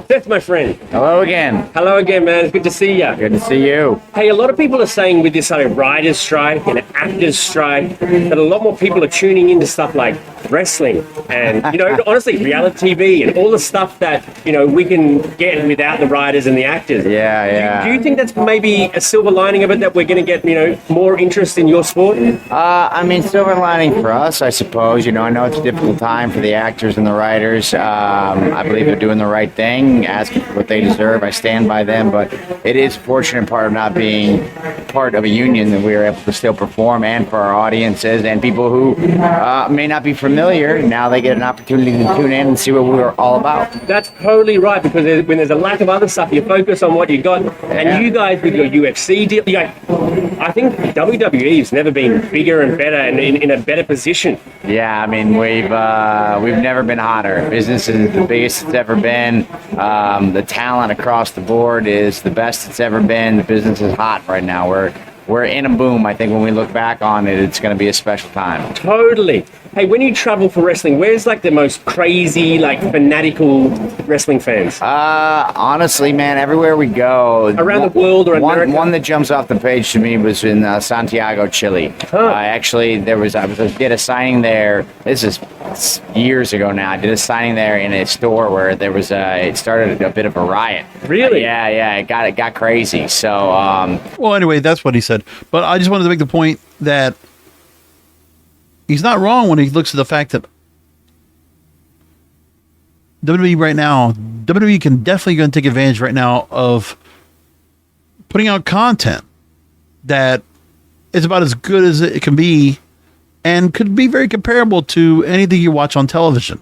Seth, my friend.
Hello again.
Hello again, man. It's good to see you.
Good to see you.
Hey, a lot of people are saying with this writer's strike and actors strike that a lot more people are tuning into stuff like wrestling and, honestly, reality TV and all the stuff that, we can get without the writers and the actors.
Yeah.
Do you think that's maybe a silver lining of it, that we're going to get, more interest in your sport?
Silver lining for us, I suppose. I know it's a difficult time for the actors and the writers. I believe they're doing the right thing. Asking for what they deserve. I stand by them, but it is a fortunate part of not being part of a union that we are able to still perform, and for our audiences and people who may not be familiar, now they get an opportunity to tune in and see what we're all about.
That's totally right, because when there's a lack of other stuff, you focus on what you got. And you guys with your UFC deal, I think WWE's never been bigger and better and in a better position.
Yeah, we've never been hotter. Business is the biggest it's ever been. The talent across the board is the best it's ever been. The business is hot right now. We're in a boom. I think when we look back on it, it's going to be a special time.
Totally. Hey, when you travel for wrestling, where's the most crazy, fanatical wrestling fans?
Honestly, man, everywhere we go.
Around the world or America?
One that jumps off the page to me was in Santiago, Chile.
Huh.
I did a signing there. This is years ago now. I did a signing there in a store where it started a bit of a riot.
Really?
Yeah. It got crazy. So,
Well, anyway, that's what he said. But I just wanted to make the point that he's not wrong when he looks at the fact that WWE right now, WWE can definitely go and take advantage right now of putting out content that is about as good as it can be and could be very comparable to anything you watch on television.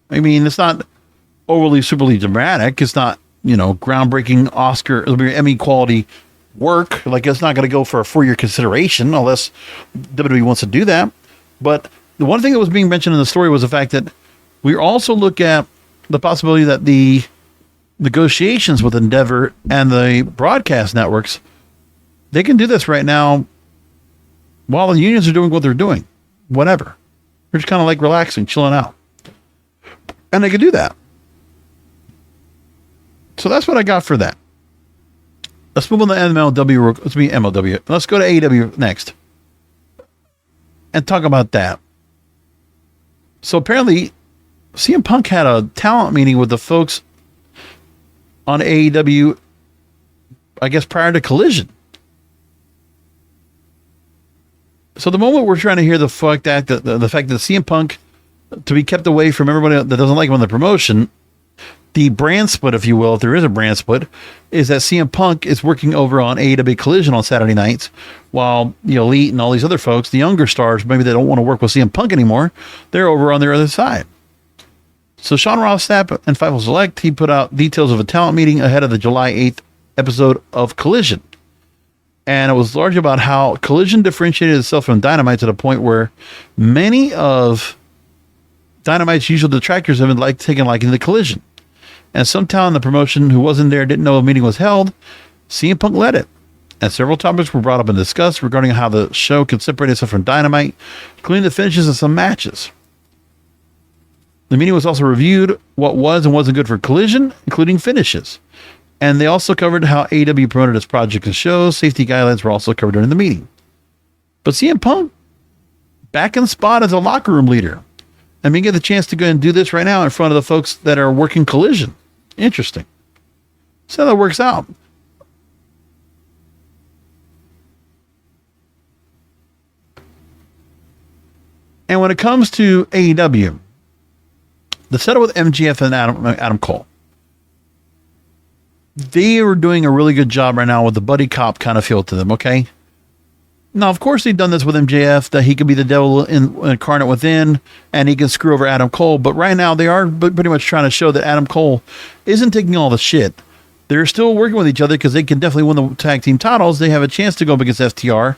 I mean, it's not overly superly dramatic. It's not, groundbreaking Oscar or Emmy quality work. Like, it's not going to go for a 4-year consideration unless WWE wants to do that. But the one thing that was being mentioned in the story was the fact that we also look at the possibility that the negotiations with Endeavor and the broadcast networks, they can do this right now while the unions are doing what they're doing. Whatever. They're just kind of like relaxing, chilling out. And they can do that. So that's what I got for that. Let's move on to MLW. Let's be MLW. Let's go to AEW next and talk about that. So apparently, CM Punk had a talent meeting with the folks on AEW, I guess, prior to Collision. So the moment we're trying to hear the fact that CM Punk to be kept away from everybody that doesn't like him on the promotion, the brand split, if you will, if there is a brand split, is that CM Punk is working over on AEW Collision on Saturday nights, while the Elite and all these other folks, the younger stars, maybe they don't want to work with CM Punk anymore, they're over on their other side. So Sean Ross Sapp and Fightful Select, he put out details of a talent meeting ahead of the July 8th episode of Collision. And it was largely about how Collision differentiated itself from Dynamite to the point where many of Dynamite's usual detractors have been taking liking to Collision. And some talent in the promotion who wasn't there didn't know a meeting was held. CM Punk led it. And several topics were brought up and discussed regarding how the show could separate itself from Dynamite, including the finishes of some matches. The meeting was also reviewed what was and wasn't good for Collision, including finishes. And they also covered how AEW promoted its projects and shows. Safety guidelines were also covered during the meeting. But CM Punk, back in the spot as a locker room leader. And we get the chance to go and do this right now in front of the folks that are working Collision. Interesting. So that works out. And when it comes to AEW, the setup with MJF and Adam Cole, they are doing a really good job right now with the buddy cop kind of feel to them, okay? Now, of course, they've done this with MJF, that he could be the devil incarnate within, and he can screw over Adam Cole. But right now, they are pretty much trying to show that Adam Cole isn't taking all the shit. They're still working with each other because they can definitely win the tag team titles. They have a chance to go up against FTR.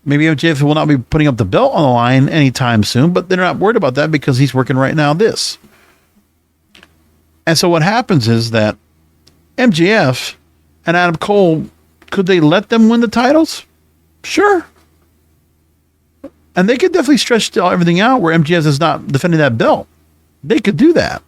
Maybe MJF will not be putting up the belt on the line anytime soon, but they're not worried about that because he's working right now this. And so what happens is that MJF and Adam Cole, could they let them win the titles? Sure. And they could definitely stretch everything out where MJF is not defending that belt. They could do that.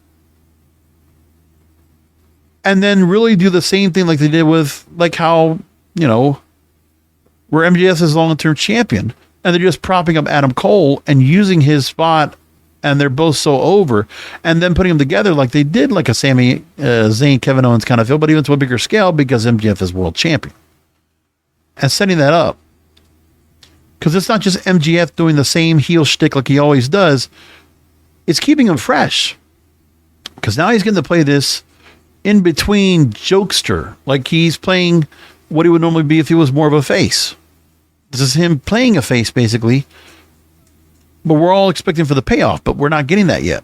And then really do the same thing like they did with, like how, where MJF is long-term champion. And they're just propping up Adam Cole and using his spot, and they're both so over. And then putting them together like they did, like a Sami Zayn, Kevin Owens kind of feel, but even to a bigger scale because MJF is world champion. And setting that up. Because it's not just MJF doing the same heel shtick like he always does. It's keeping him fresh. Because now he's getting to play this in-between jokester. Like he's playing what he would normally be if he was more of a face. This is him playing a face, basically. But we're all expecting for the payoff, but we're not getting that yet.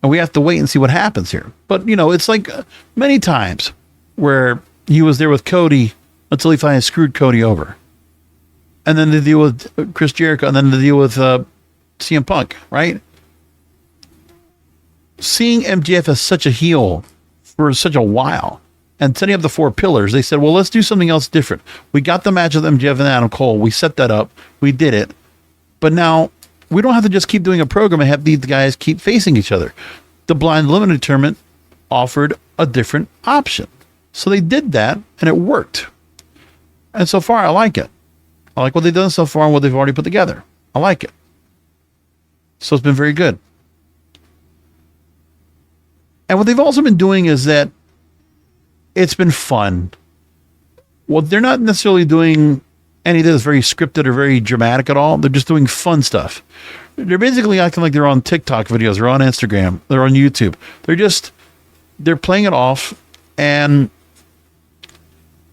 And we have to wait and see what happens here. But, it's like many times where he was there with Cody until he finally screwed Cody over. And then the deal with Chris Jericho, and then the deal with CM Punk, right? Seeing MJF as such a heel for such a while and setting up the 4 pillars, they said, well, let's do something else different. We got the match with MJF and Adam Cole. We set that up. We did it. But now we don't have to just keep doing a program and have these guys keep facing each other. The Blind Limited Tournament offered a different option. So they did that, and it worked. And so far, I like it. I like what they've done so far and what they've already put together. I like it. So it's been very good. And what they've also been doing is that it's been fun. What they're not necessarily doing anything that's very scripted or very dramatic at all. They're just doing fun stuff. They're basically acting like they're on TikTok videos, they're on Instagram, they're on YouTube. They're playing it off, and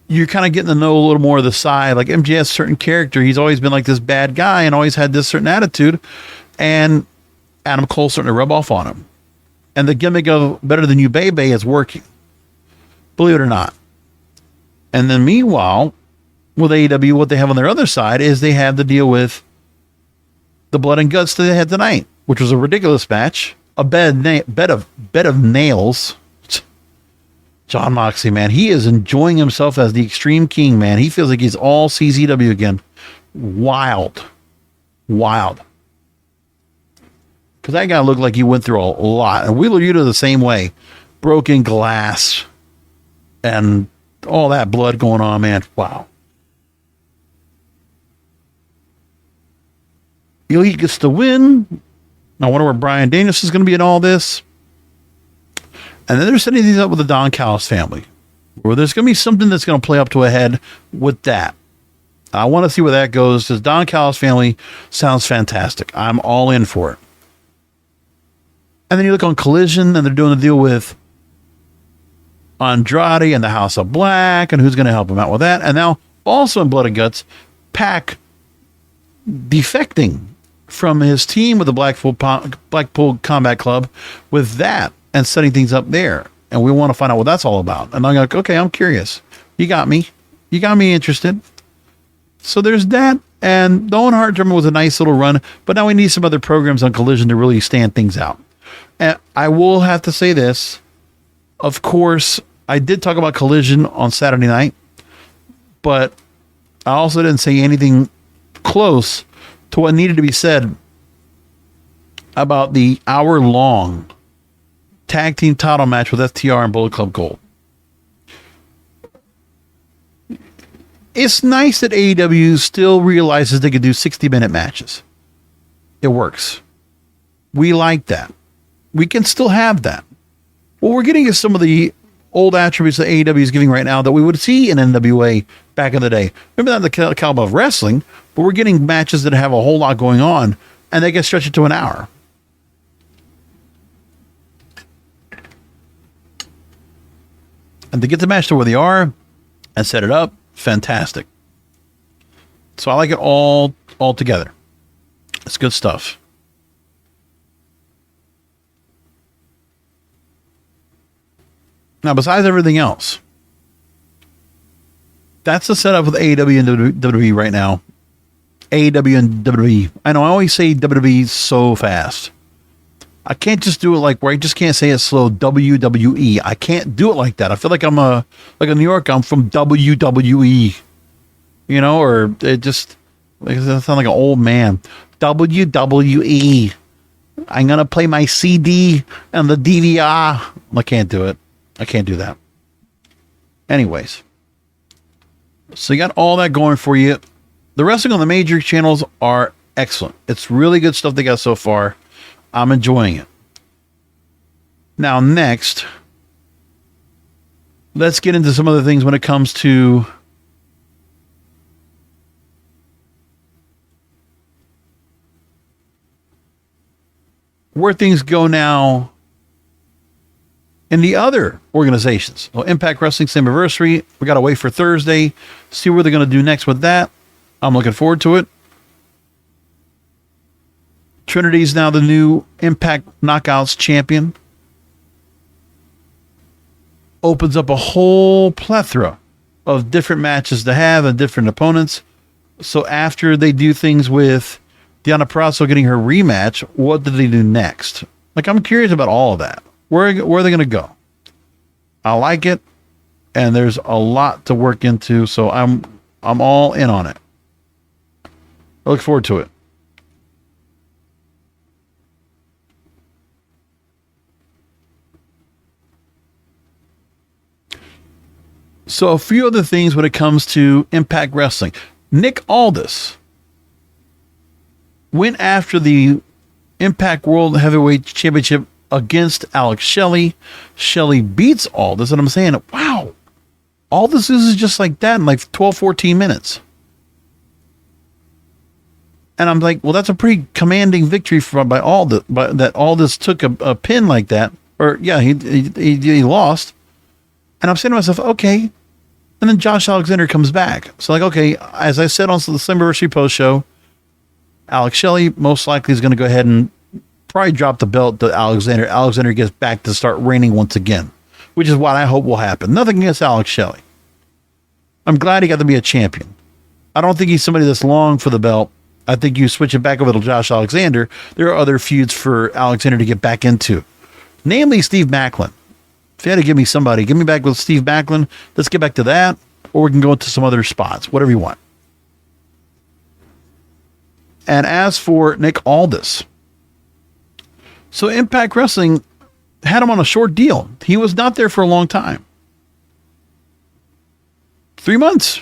you're kind of getting to know a little more of the side. Like MJF's certain character, he's always been like this bad guy and always had this certain attitude, and Adam Cole's starting to rub off on him. And the gimmick of better than you, baby, is working. Believe it or not. And then meanwhile, with AEW, what they have on their other side is they have to deal with the blood and guts that they had tonight, which was a ridiculous match. A bed of nails. Jon Moxley, man, he is enjoying himself as the Extreme King, man. He feels like he's all CZW again. Wild. Because that guy looked like he went through a lot. And Wheeler Yuta the same way. Broken glass. And all that blood going on, man. Wow. Elite gets the win. I wonder where Bryan Danielson is going to be in all this. And then they're setting these up with the Don Callis family, where there's going to be something that's going to play up to a head with that. I want to see where that goes, because Don Callis family sounds fantastic. I'm all in for it. And then you look on Collision, and they're doing a deal with Andrade and the House of Black, and who's going to help him out with that. And now, also in Blood and Guts, Pac defecting from his team with the Blackpool Combat Club with that, and setting things up there. And we want to find out what that's all about. And I'm like, okay, I'm curious. You got me interested. So there's that. And the Owen Hart Tournament was a nice little run, but now we need some other programs on Collision to really stand things out. And I will have to say this. Of course, I did talk about Collision on Saturday night, but I also didn't say anything close to what needed to be said about the hour-long tag team title match with FTR and Bullet Club Gold. It's nice that AEW still realizes they could do 60-minute matches. It works. We like that. We can still have that. What we're getting is some of the old attributes that AEW is giving right now that we would see in NWA back in the day. Remember that in the caliber of wrestling, but we're getting matches that have a whole lot going on, and they can stretch it to an hour. And to get the match to where they are and set it up, fantastic. So I like it all together. It's good stuff. Now, besides everything else, that's the setup with AEW and WWE right now. AEW and WWE. I know I always say WWE so fast. I can't just do it like where I just can't say it slow. WWE. I can't do it like that. I feel like I'm like in New York. I'm from WWE, you know, or it just like I sound like an old man. WWE. I'm gonna play my CD and the DVR. I can't do it. I can't do that. Anyways, so you got all that going for you. The wrestling on the major channels are excellent. It's really good stuff they got so far. I'm enjoying it. Now, next, let's get into some other things when it comes to where things go now in the other organizations. Well, Impact Wrestling's anniversary. We got to wait for Thursday, see what they're going to do next with that. I'm looking forward to it. Trinity's now the new Impact Knockouts champion. Opens up a whole plethora of different matches to have and different opponents. So after they do things with Deonna Purrazzo getting her rematch, what do they do next? Like, I'm curious about all of that. Where are they going to go? I like it, and there's a lot to work into, so I'm all in on it. I look forward to it. So a few other things when it comes to Impact Wrestling. Nick Aldis went after the Impact World Heavyweight Championship against Alex Shelley. Shelley beats Aldis, and I'm saying, wow, Aldis is just like that in like 12, 14 minutes. And I'm like, well, that's a pretty commanding victory by that Aldis took a pin like that. Or yeah, he lost. And I'm saying to myself, okay. And then Josh Alexander comes back. So like, okay, as I said on the Slammiversary post show, Alex Shelley most likely is going to go ahead and probably drop the belt to Alexander. Alexander gets back to start reigning once again, which is what I hope will happen. Nothing against Alex Shelley. I'm glad he got to be a champion. I don't think he's somebody that's long for the belt. I think you switch it back over to Josh Alexander. There are other feuds for Alexander to get back into, namely Steve Maclin. If you had to give me somebody, give me back with Steve Maclin. Let's get back to that, or we can go into some other spots, whatever you want. And as for Nick Aldis, so Impact Wrestling had him on a short deal. He was not there for a long time. 3 months.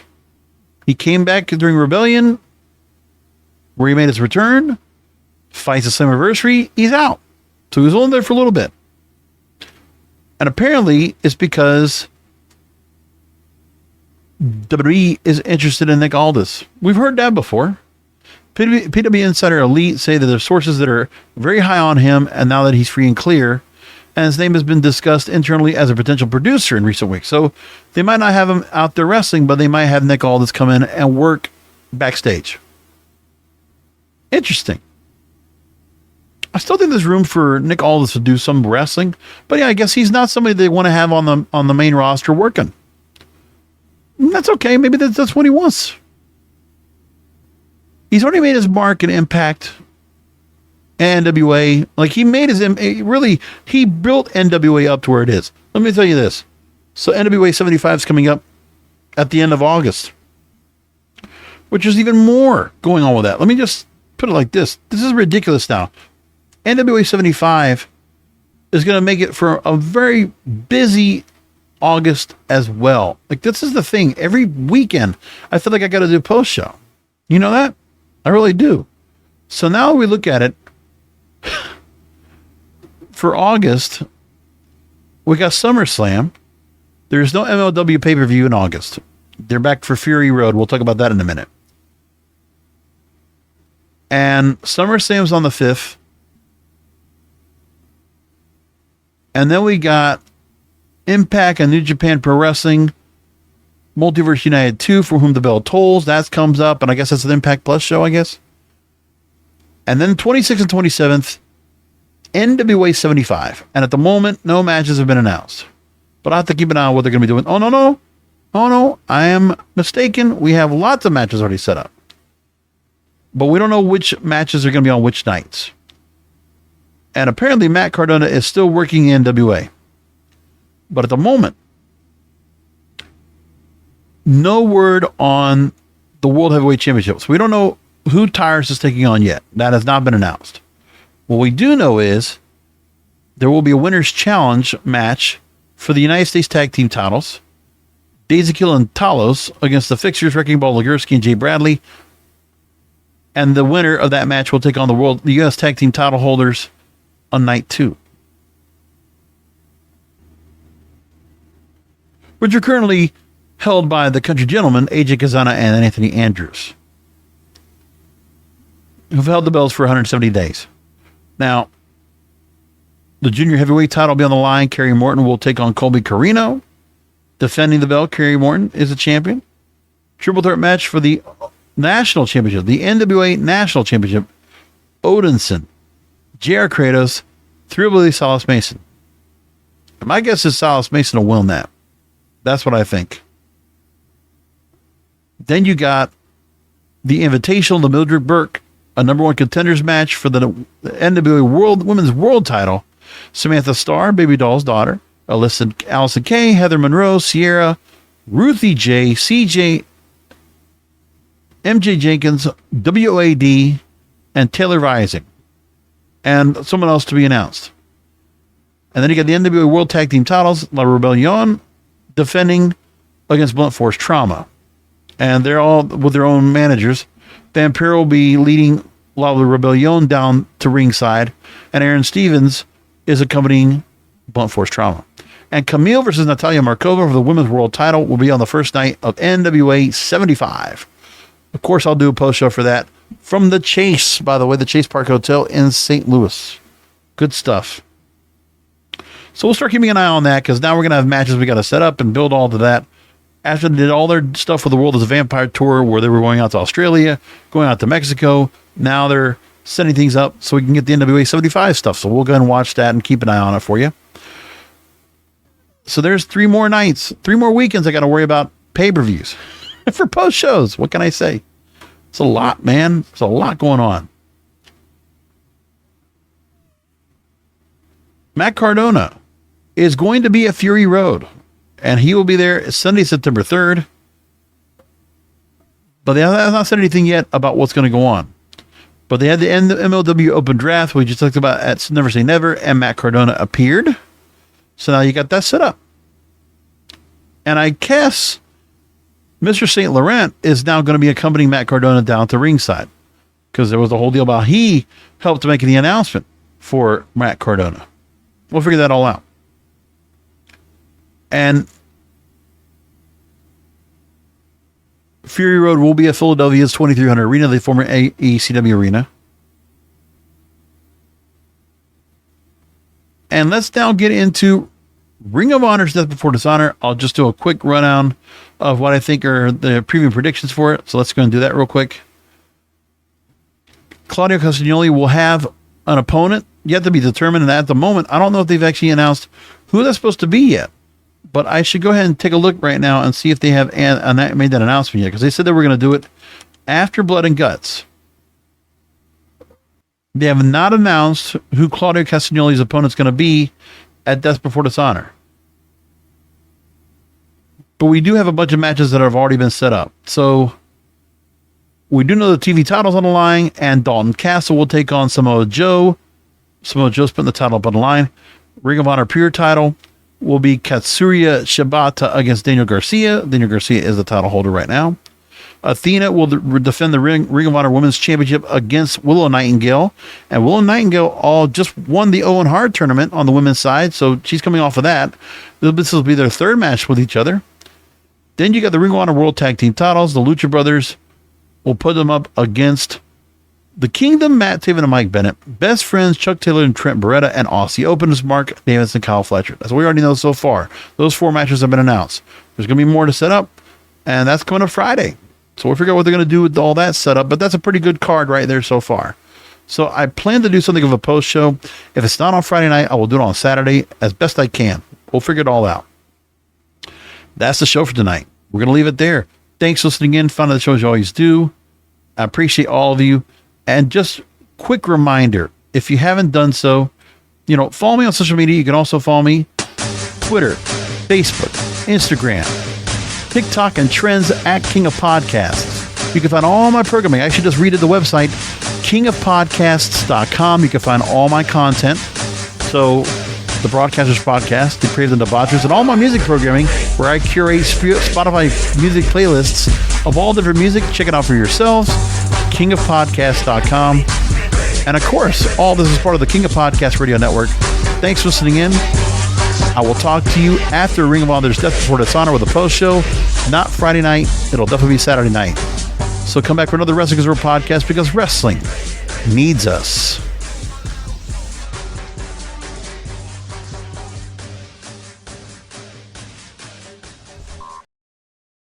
He came back during Rebellion, where he made his return, fights the Slammiversary, he's out. So he was only there for a little bit. And apparently it's because WWE is interested in Nick Aldis. We've heard that before. PW Insider Elite say that there's sources that are very high on him, and now that he's free and clear, and his name has been discussed internally as a potential producer in recent weeks. So they might not have him out there wrestling, but they might have Nick Aldis come in and work backstage. Interesting. I still think there's room for Nick Aldis to do some wrestling, but yeah, I guess he's not somebody they want to have on the main roster working. That's okay. Maybe that's what he wants. He's already made his mark in Impact and NWA. Like he built NWA up to where it is. Let me tell you this. So NWA 75 is coming up at the end of August, which is even more going on with that. Let me just put it like this. This is ridiculous now. NWA 75 is going to make it for a very busy August as well. Like this is the thing. Every weekend, I feel like I got to do a post show. You know that? I really do. So now we look at it. For August, we got SummerSlam. There's no MLW pay-per-view in August. They're back for Fury Road. We'll talk about that in a minute. And SummerSlam's on the 5th. And then we got Impact and New Japan Pro Wrestling, Multiverse United 2, For Whom the Bell Tolls. That comes up, and I guess that's an Impact Plus show, I guess. And then 26th and 27th, NWA 75. And at the moment, no matches have been announced. But I have to keep an eye on what they're going to be doing. Oh, no. I am mistaken. We have lots of matches already set up. But we don't know which matches are going to be on which nights. And apparently Matt Cardona is still working in NWA. But at the moment, no word on the World Heavyweight Championship. So we don't know who Tyrus is taking on yet. That has not been announced. What we do know is there will be a winner's challenge match for the United States Tag Team titles. Daisy Kill and Talos against the Fixers, Wrecking Ball, Legursky, and Jay Bradley. And the winner of that match will take on the U.S. Tag Team title holders on night 2. Which are currently held by the Country Gentlemen, AJ Kazana and Anthony Andrews, who've held the belts for 170 days. Now, the junior heavyweight title will be on the line. Kerry Morton will take on Colby Carino. Defending the belt, Kerry Morton is the champion. Triple threat match for the national championship, the NWA national championship. Odinson, J.R. Kratos, Thrillbilly Silas Mason. My guess is Silas Mason will win that. That's what I think. Then you got the Invitational to Mildred Burke, a number 1 contenders match for the NWA Women's World title. Samantha Starr, Baby Doll's daughter, Allison Kay, Heather Monroe, Sierra, Ruthie J, CJ, MJ Jenkins, WAD, and Taylor Rising. And someone else to be announced. And then you got the NWA World Tag Team titles, La Rebellion defending against Blunt Force Trauma. And they're all with their own managers. Vampiro will be leading La Rebellion down to ringside, and Aaron Stevens is accompanying Blunt Force Trauma. And Camille versus Natalia Markova for the Women's World title will be on the first night of NWA 75. Of course, I'll do a post show for that from the Chase, by the way, the Chase Park Hotel in St. Louis. Good stuff. So we'll start keeping an eye on that because now we're going to have matches we got to set up and build all to that. After they did all their stuff with the World as a Vampire Tour where they were going out to Australia, going out to Mexico, now they're setting things up so we can get the NWA 75 stuff. So we'll go ahead and watch that and keep an eye on it for you. So there's 3 more nights, 3 more weekends I got to worry about pay-per-views for post shows. What can I say? It's a lot, man. There's a lot going on. Matt Cardona is going to be at Fury Road, and he will be there Sunday, September 3rd. But they have not said anything yet about what's going to go on. But they had the MLW Open Draft, we just talked about at Never Say Never, and Matt Cardona appeared. So now you got that set up. And I guess Mr. St. Laurent is now going to be accompanying Matt Cardona down to ringside. Because there was a whole deal about he helped to make the announcement for Matt Cardona. We'll figure that all out. And Fury Road will be at Philadelphia's 2300 Arena, the former AECW arena. And let's now get into Ring of Honor's Death Before Dishonor. I'll just do a quick rundown of what I think are the preview predictions for it. So let's go and do that real quick. Claudio Castagnoli will have an opponent yet to be determined. And at the moment, I don't know if they've actually announced who that's supposed to be yet. But I should go ahead and take a look right now and see if they have made that announcement yet. Because they said they were going to do it after Blood and Guts. They have not announced who Claudio Castagnoli's opponent's going to be at Death Before Dishonor. But we do have a bunch of matches that have already been set up. So we do know the TV title's on the line, and Dalton Castle will take on Samoa Joe. Samoa Joe's putting the title up on the line. Ring of Honor Pure title will be Katsuyori Shibata against Daniel Garcia. Daniel Garcia is the title holder right now. Athena will defend the Ring of Honor Women's Championship against Willow Nightingale. And Willow Nightingale just won the Owen Hart Tournament on the women's side, so she's coming off of that. This will be their third match with each other. Then you got the Ring of Honor World Tag Team titles. The Lucha Brothers will put them up against the Kingdom, Matt Taven and Mike Bennett. Best Friends, Chuck Taylor and Trent Beretta. And Aussie Opens, Mark Davis and Kyle Fletcher. That's what we already know so far. Those 4 matches have been announced. There's going to be more to set up, and that's coming up Friday. So we'll figure out what they're going to do with all that setup, but that's a pretty good card right there so far. So I plan to do something of a post show. If it's not on Friday night, I will do it on Saturday as best I can. We'll figure it all out. That's the show for tonight. We're going to leave it there. Thanks for listening in. Fun of the show as you always do. I appreciate all of you. And just quick reminder, if you haven't done so, follow me on social media. You can also follow me Twitter, Facebook, Instagram, TikTok, and trends at King of Podcasts. You can find all my programming. I actually just redid the website, kingofpodcasts.com. You can find all my content. So the Broadcasters Podcast, the Praise and Debauchers, and all my music programming where I curate Spotify music playlists of all different music. Check it out for yourselves. kingofpodcast.com. And of course, all this is part of the King of Podcast Radio Network. Thanks for listening in. I will talk to you after Ring of Honor's Death Before Dishonor with a post show. Not Friday night. It'll definitely be Saturday night. So come back for another Wrestling is Real podcast because wrestling needs us.